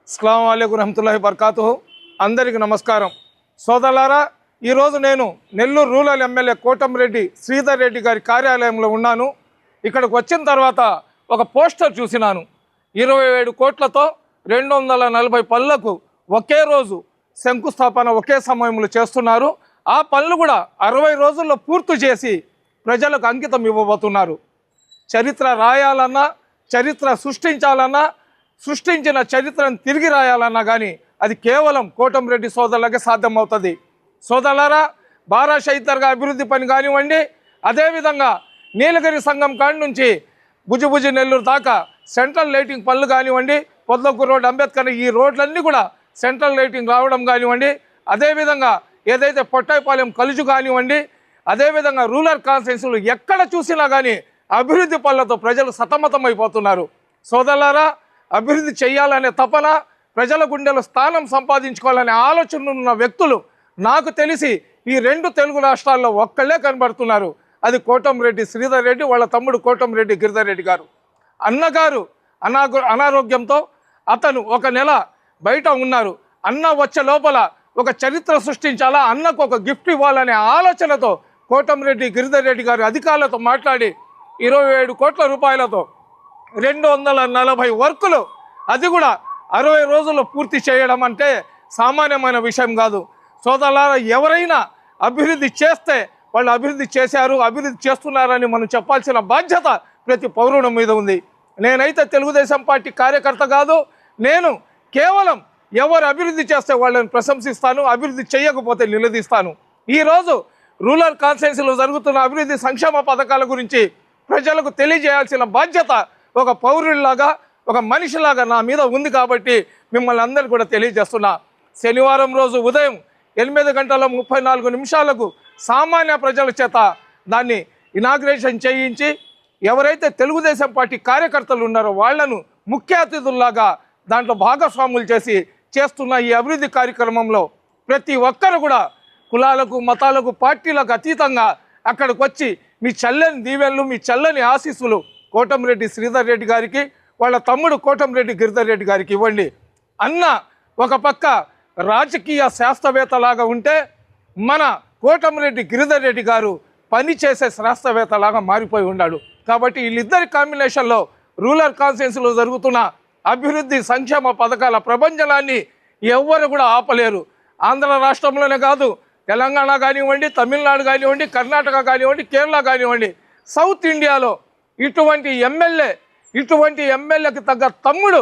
అస్సలాము అలైకుం రహమతుల్లాహి బర్కాతుహు. అందరికీ నమస్కారం. సోదరులారా, ఈరోజు నేను నెల్లూరు రూరల్ ఎమ్మెల్యే కోటంరెడ్డి శ్రీధర్ రెడ్డి గారి కార్యాలయంలో ఉన్నాను. ఇక్కడికి వచ్చిన తర్వాత ఒక పోస్టర్ చూసినాను. 27 కోట్లతో 240 పనులకు ఒకే రోజు శంకుస్థాపన ఒకే సమయంలో చేస్తున్నారు. ఆ పనులు కూడా 60 రోజుల్లో పూర్తి చేసి ప్రజలకు అంకితం ఇవ్వబోతున్నారు. చరిత్ర రాయాలన్నా, చరిత్ర సృష్టించాలన్నా, సృష్టించిన చరిత్రను తిరిగి రాయాలన్నా కానీ అది కేవలం కోటంరెడ్డి సోదరులకే సాధ్యమవుతుంది. సోదరులారా, బారా షైతర్గా అభివృద్ధి పని కానివ్వండి, అదేవిధంగా నీలగిరి సంఘం కాడి నుంచి భుజభుజి నెల్లూరు దాకా సెంట్రల్ లైటింగ్ పనులు కానివ్వండి, పొద్దుకు రోడ్, అంబేద్కర్, ఈ రోడ్లన్నీ కూడా సెంట్రల్ లైటింగ్ రావడం కానివ్వండి, అదేవిధంగా ఏదైతే పొట్టాయిపాలెం కలుజు కానివ్వండి, అదేవిధంగా రూరల్ కాన్స్టిట్యున్సీలు ఎక్కడ చూసినా కానీ అభివృద్ధి పనులతో ప్రజలు సతమతమైపోతున్నారు. సోదరులారా, అభివృద్ధి చేయాలనే తపన, ప్రజల గుండెలో స్థానం సంపాదించుకోవాలనే ఆలోచన ఉన్న వ్యక్తులు నాకు తెలిసి ఈ 2 తెలుగు రాష్ట్రాల్లో ఒక్కళ్ళే కనబడుతున్నారు. అది కోటంరెడ్డి శ్రీధర్ రెడ్డి, వాళ్ళ తమ్ముడు కోటంరెడ్డి గిరిధర్ రెడ్డి గారు. అన్నగారు అనారోగ్యంతో అతను 1 నెల బయట ఉన్నారు. అన్న వచ్చే లోపల ఒక చరిత్ర సృష్టించాలా, అన్నకు ఒక గిఫ్ట్ ఇవ్వాలనే ఆలోచనతో కోటంరెడ్డి గిరిధర్ రెడ్డి గారు అధికారులతో మాట్లాడి 27 కోట్ల రూపాయలతో 240 వర్కులు, అది కూడా 60 రోజుల్లో పూర్తి చేయడం అంటే సామాన్యమైన విషయం కాదు. సోదరులారా, ఎవరైనా అభివృద్ధి చేస్తే వాళ్ళు అభివృద్ధి చేశారు, అభివృద్ధి చేస్తున్నారని మనం చెప్పాల్సిన బాధ్యత ప్రతి పౌరుడి మీద ఉంది. నేనైతే తెలుగుదేశం పార్టీ కార్యకర్త కాదు. నేను కేవలం ఎవరు అభివృద్ధి చేస్తే వాళ్ళని ప్రశంసిస్తాను, అభివృద్ధి చేయకపోతే నిలదీస్తాను. ఈరోజు రూరల్ కాన్స్టిట్యున్సీలో జరుగుతున్న అభివృద్ధి సంక్షేమ పథకాల గురించి ప్రజలకు తెలియజేయాల్సిన బాధ్యత ఒక పౌరుడిలాగా, ఒక మనిషిలాగా నా మీద ఉంది. కాబట్టి మిమ్మల్ని అందరూ కూడా తెలియజేస్తున్నా. శనివారం రోజు ఉదయం 8:34 సామాన్య ప్రజల చేత దాన్ని ఇనాగ్రేషన్ చేయించి, ఎవరైతే తెలుగుదేశం పార్టీ కార్యకర్తలు ఉన్నారో వాళ్లను ముఖ్య అతిథుల్లాగా దాంట్లో భాగస్వాములు చేస్తున్న ఈ అభివృద్ధి కార్యక్రమంలో ప్రతి ఒక్కరు కూడా కులాలకు, మతాలకు, పార్టీలకు అతీతంగా అక్కడికి వచ్చి మీ చల్లని దీవెనలు, మీ చల్లని ఆశీస్సులు కోటంరెడ్డి శ్రీధర్ రెడ్డి గారికి, వాళ్ళ తమ్ముడు కోటంరెడ్డి గిరిధర్ రెడ్డి గారికి ఇవ్వండి. అన్న ఒక పక్క రాజకీయ శాస్త్రవేత్తలాగా ఉంటే, మన కోటంరెడ్డి గిరిధర్ రెడ్డి గారు పనిచేసే శాస్త్రవేత్తలాగా మారిపోయి ఉన్నాడు. కాబట్టి వీళ్ళిద్దరి కాంబినేషన్లో రూరల్ కాన్స్టిట్యున్సీలో జరుగుతున్న అభివృద్ధి సంక్షేమ పథకాల ప్రపంచనాన్ని ఎవ్వరు కూడా ఆపలేరు. ఆంధ్ర రాష్ట్రంలోనే కాదు, తెలంగాణ కానివ్వండి, తమిళనాడు కానివ్వండి, కర్ణాటక కానివ్వండి, కేరళ కానివ్వండి, సౌత్ ఇండియాలో ఇటువంటి ఎమ్మెల్యేకి తగ్గ తమ్ముడు